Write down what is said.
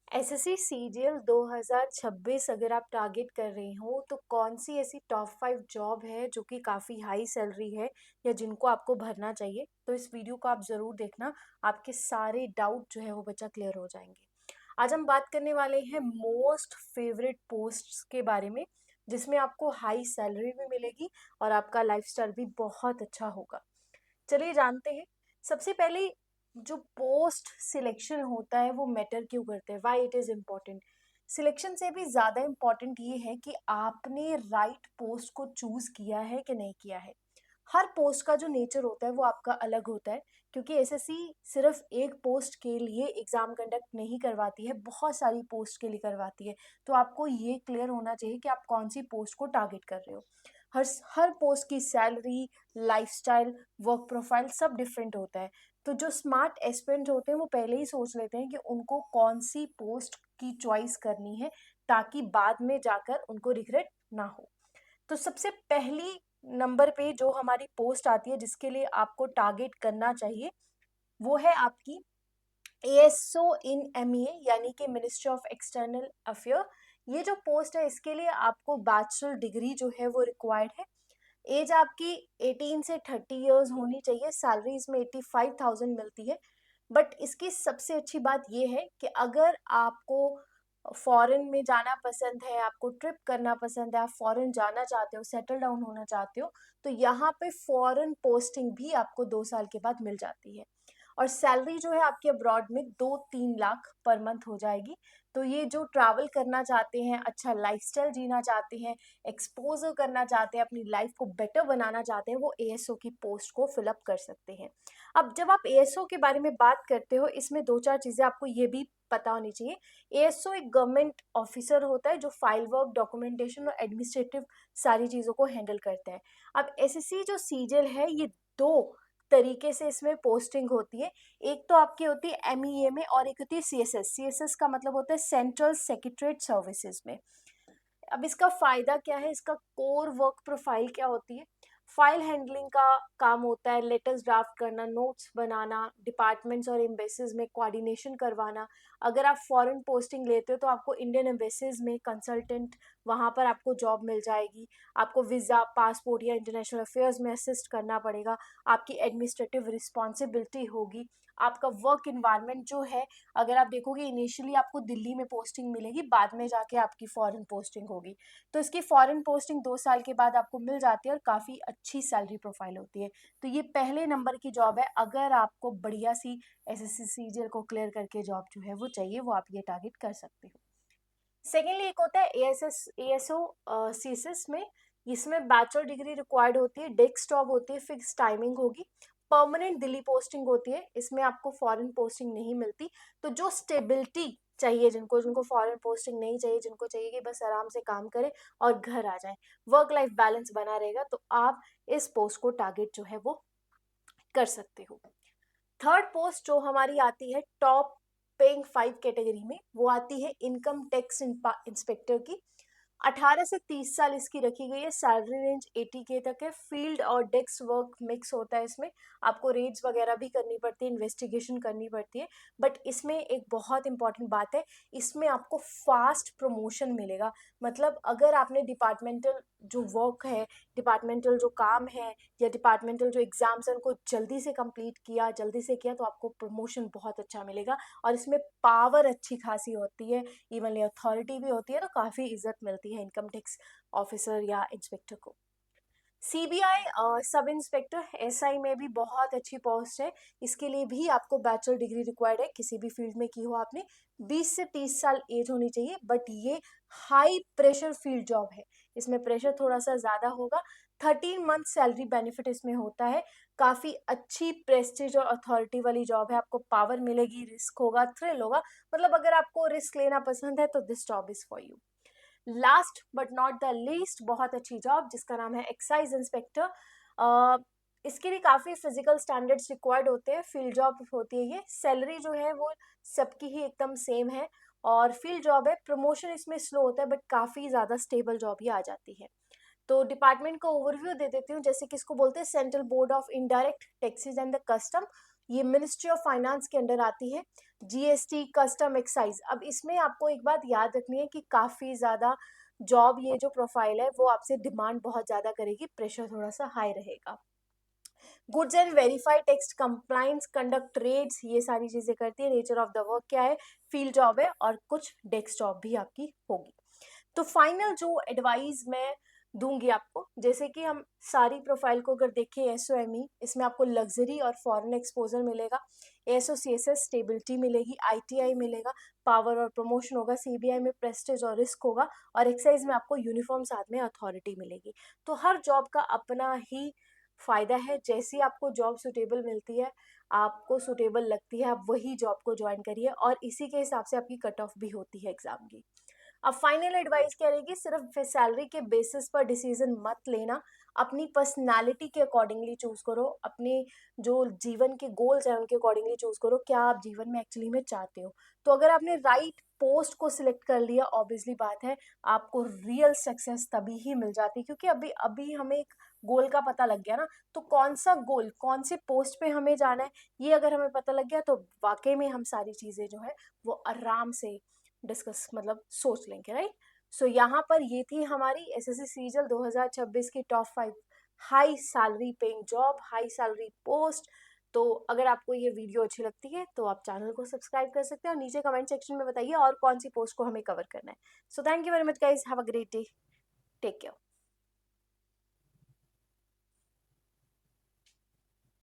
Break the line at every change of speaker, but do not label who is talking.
SSC CGL 2026 अगर आप target कर रही हो तो कौन सी ऐसी टॉप 5 जॉब है जो कि काफ़ी हाई सैलरी है या जिनको आपको भरना चाहिए। तो इस वीडियो को आप ज़रूर देखना, आपके सारे डाउट जो है वो बच्चा क्लियर हो जाएंगे। आज हम बात करने वाले हैं मोस्ट फेवरेट पोस्ट्स के बारे में, जिसमें आपको हाई सैलरी भी मिलेगी और आपका लाइफस्टाइल भी बहुत अच्छा होगा। चलिए जानते हैं। सबसे पहले जो पोस्ट सिलेक्शन होता है वो मैटर क्यों करते हैं, why it is important. Selection से भी ज़्यादा इम्पोर्टेंट ये है कि आपने राइट पोस्ट को चूज़ किया है कि नहीं किया है। हर पोस्ट का जो नेचर होता है वो आपका अलग होता है, क्योंकि एसएससी सिर्फ एक पोस्ट के लिए एग्ज़ाम कंडक्ट नहीं करवाती है, बहुत सारी पोस्ट के लिए करवाती है। तो आपको ये क्लियर होना चाहिए कि आप कौन सी पोस्ट को टारगेट कर रहे हो। हर हर पोस्ट की सैलरी, लाइफस्टाइल, वर्क प्रोफाइल सब डिफरेंट होता है। तो जो स्मार्ट एस्पिरेंट होते हैं वो पहले ही सोच लेते हैं कि उनको कौन सी पोस्ट की चॉइस करनी है, ताकि बाद में जाकर उनको रिग्रेट ना हो। तो सबसे पहली नंबर पे जो हमारी पोस्ट आती है जिसके लिए आपको टारगेट करना चाहिए, वो है आपकी एएसओ इन एमईए, यानी कि मिनिस्ट्री ऑफ एक्सटर्नल अफेयर। ये जो पोस्ट है इसके लिए आपको बैचलर डिग्री जो है वो रिक्वायर्ड है। एज आपकी 18 से 30 इयर्स होनी चाहिए। सैलरी इसमें 85,000 मिलती है। बट इसकी सबसे अच्छी बात ये है कि अगर आपको फॉरेन में जाना पसंद है, आपको ट्रिप करना पसंद है, आप फॉरेन जाना चाहते हो, सेटल डाउन होना चाहते हो, तो यहाँ पे फॉरेन पोस्टिंग भी आपको 2 साल के बाद मिल जाती है। और सैलरी जो है आपके अब्रॉड में 2-3 लाख पर मंथ हो जाएगी। तो ये जो ट्रैवल करना चाहते हैं, अच्छा लाइफस्टाइल जीना चाहते हैं, एक्सपोजर करना चाहते हैं, अपनी लाइफ को बेटर बनाना चाहते हैं, वो एएसओ की पोस्ट को फिलअप कर सकते हैं। अब जब आप एएसओ के बारे में बात करते हो, इसमें 2-4 चीज़ें आपको ये भी पता होनी चाहिए। एएसओ एक गवर्नमेंट ऑफिसर होता है जो फाइल वर्क, डॉक्यूमेंटेशन और एडमिनिस्ट्रेटिव सारी चीज़ों को हैंडल करता है। अब एसएससी जो सीजीएल है, ये दो तरीके से इसमें पोस्टिंग होती है। एक तो आपकी होती है एमईए में और एक होती है सीएसएस। सीएसएस का मतलब होता है सेंट्रल सेक्रेटरीट सर्विसेज में। अब इसका फायदा क्या है, इसका कोर वर्क प्रोफाइल क्या होती है। फाइल हैंडलिंग का काम होता है, लेटर्स ड्राफ्ट करना, नोट्स बनाना, डिपार्टमेंट्स और एम्बेसीज में कोऑर्डिनेशन करवाना। अगर आप फॉरेन पोस्टिंग लेते हो तो आपको इंडियन एम्बेसीज में कंसल्टेंट, वहाँ पर आपको जॉब मिल जाएगी। आपको वीज़ा, पासपोर्ट या इंटरनेशनल अफेयर्स में असिस्ट करना पड़ेगा। आपकी एडमिनिस्ट्रेटिव रिस्पॉन्सिबिलिटी होगी। आपका वर्क इन्वायरमेंट जो है, अगर आप देखोगे इनिशियली आपको दिल्ली में पोस्टिंग मिलेगी, बाद में जाके आपकी फॉरेन पोस्टिंग होगी। तो इसकी फॉरेन पोस्टिंग 2 साल के बाद आपको मिल जाती है और काफ़ी अच्छी सैलरी प्रोफाइल होती है। तो ये पहले नंबर की जॉब है। अगर आपको बढ़िया सी एसएससी सीजीएल को क्लियर करके जॉब जो है वो चाहिए, वो आप ये टारगेट कर सकते हो। सेकेंडली एक होता है एएसओ सीएसएस में। इसमें बैचलर डिग्री रिक्वायर्ड होती है, डेस्कटॉप होती है, फिक्स टाइमिंग होगी, परमानेंट दिल्ली पोस्टिंग होती है। इसमें आपको फॉरेन पोस्टिंग नहीं मिलती। तो जो स्टेबिलिटी चाहिए, जिनको जिनको फॉरेन पोस्टिंग नहीं चाहिए, जिनको चाहिए कि बस आराम से काम करें और घर आ जाए, वर्क लाइफ बैलेंस बना रहेगा, तो आप इस पोस्ट को टारगेट जो है वो कर सकते हो। थर्ड पोस्ट जो हमारी आती है टॉप पेइंग 5 कैटेगरी में, वो आती है इनकम टैक्स इंस्पेक्टर की। 18 से 30 साल इसकी रखी गई है। सैलरी रेंज 80K तक है। फील्ड और डेस्क वर्क मिक्स होता है इसमें। आपको रेड्स वगैरह भी करनी पड़ती है, इन्वेस्टिगेशन करनी पड़ती है। बट इसमें एक बहुत इंपॉर्टेंट बात है, इसमें आपको फास्ट प्रमोशन मिलेगा। मतलब अगर आपने डिपार्टमेंटल जो वर्क है, डिपार्टमेंटल जो काम है या डिपार्टमेंटल जो एग्जाम्स हैं उनको जल्दी से कंप्लीट किया, जल्दी से किया, तो आपको प्रमोशन बहुत अच्छा मिलेगा। और इसमें पावर अच्छी खासी होती है, इवनली अथॉरिटी भी होती है, तो काफ़ी इज्जत मिलती है इनकम टैक्स ऑफिसर या इंस्पेक्टर को। सीबीआई सब इंस्पेक्टर एसआई में भी बहुत अच्छी पोस्ट है। इसके लिए भी आपको बैचलर डिग्री रिक्वायर्ड है, किसी भी फील्ड में की हो आपने। 20 से 30 साल एज होनी चाहिए। बट ये हाई प्रेशर फील्ड जॉब है, इसमें प्रेशर थोड़ा सा ज़्यादा होगा। 13 मंथ सैलरी बेनिफिट इसमें होता है। काफ़ी अच्छी प्रेस्टीज और अथॉरिटी वाली जॉब है। आपको पावर मिलेगी, रिस्क होगा, थ्रिल होगा। मतलब अगर आपको रिस्क लेना पसंद है तो this job is for you. Last but not the least, बहुत अच्छी जॉब जिसका नाम है एक्साइज इंस्पेक्टर। इसके लिए काफ़ी फिजिकल स्टैंडर्ड्स रिक्वायर्ड होते हैं। फील्ड जॉब होती है ये। सैलरी जो है वो सबकी ही एकदम सेम है और फील्ड जॉब है। प्रमोशन इसमें स्लो होता है बट काफ़ी ज़्यादा स्टेबल जॉब ही आ जाती है। तो डिपार्टमेंट का ओवरव्यू दे देती हूँ। जैसे कि इसको बोलते हैं central board of indirect taxes and the custom. ये मिनिस्ट्री ऑफ फाइनेंस के अंडर आती है। GST, custom, excise. अब इसमें आपको एक बात याद रखनी है कि काफ़ी ज़्यादा जॉब, ये जो प्रोफाइल है वो आपसे डिमांड बहुत ज़्यादा करेगी, प्रेशर थोड़ा सा हाई रहेगा। Goods and verified text compliance, conduct trades, ये सारी चीजें करती है। नेचर ऑफ द वर्क क्या है, फील्ड जॉब है, और कुछ डेस्क जॉब भी आपकी होगी। तो फाइनल जो एडवाइस मैं दूंगी आपको, जैसे कि हम सारी प्रोफाइल को अगर देखें, एसओएमई, इसमें आपको लग्जरी और फॉरेन एक्सपोजर मिलेगा। एसओसीएसएस स्टेबिलिटी मिलेगी, आईटीआई मिलेगा, पावर और प्रमोशन होगा, सीबीआई में प्रेस्टिज और रिस्क होगा, और एक्साइज में आपको यूनिफॉर्म साथ में अथॉरिटी मिलेगी। तो हर जॉब का अपना ही फायदा है। जैसी आपको जॉब सुटेबल मिलती है, आपको सुटेबल लगती है, आप वही जॉब को ज्वाइन करिए, और इसी के हिसाब से आपकी कट ऑफ भी होती है एग्जाम की। अब फाइनल एडवाइस क्या रहेगी, सिर्फ सैलरी के बेसिस पर डिसीजन मत लेना, अपनी पर्सनालिटी के अकॉर्डिंगली चूज करो, अपने जो जीवन के गोल्स हैं उनके अकॉर्डिंगली चूज करो, क्या आप जीवन में एक्चुअली में चाहते हो। तो अगर आपने राइट पोस्ट को सिलेक्ट कर लिया, ऑब्वियसली बात है आपको रियल सक्सेस तभी ही मिल जाती है, क्योंकि अभी अभी हमें एक गोल का पता लग गया ना, तो कौन सा गोल, कौन से पोस्ट पे हमें जाना है, ये अगर हमें पता लग गया तो वाकई में हम सारी चीजें जो है वो आराम से डिस्कस, मतलब सोच लेंगे, राइट। सो यहाँ पर ये थी हमारी एसएससी सीजीएल 2026 की top 5 high salary paying job, high salary post. तो अगर आपको ये वीडियो अच्छी लगती है तो आप चैनल को सब्सक्राइब कर सकते हैं, और नीचे कमेंट सेक्शन में बताइए और कौन सी पोस्ट को हमें कवर करना है। So thank you very much guys, have a great day, take care.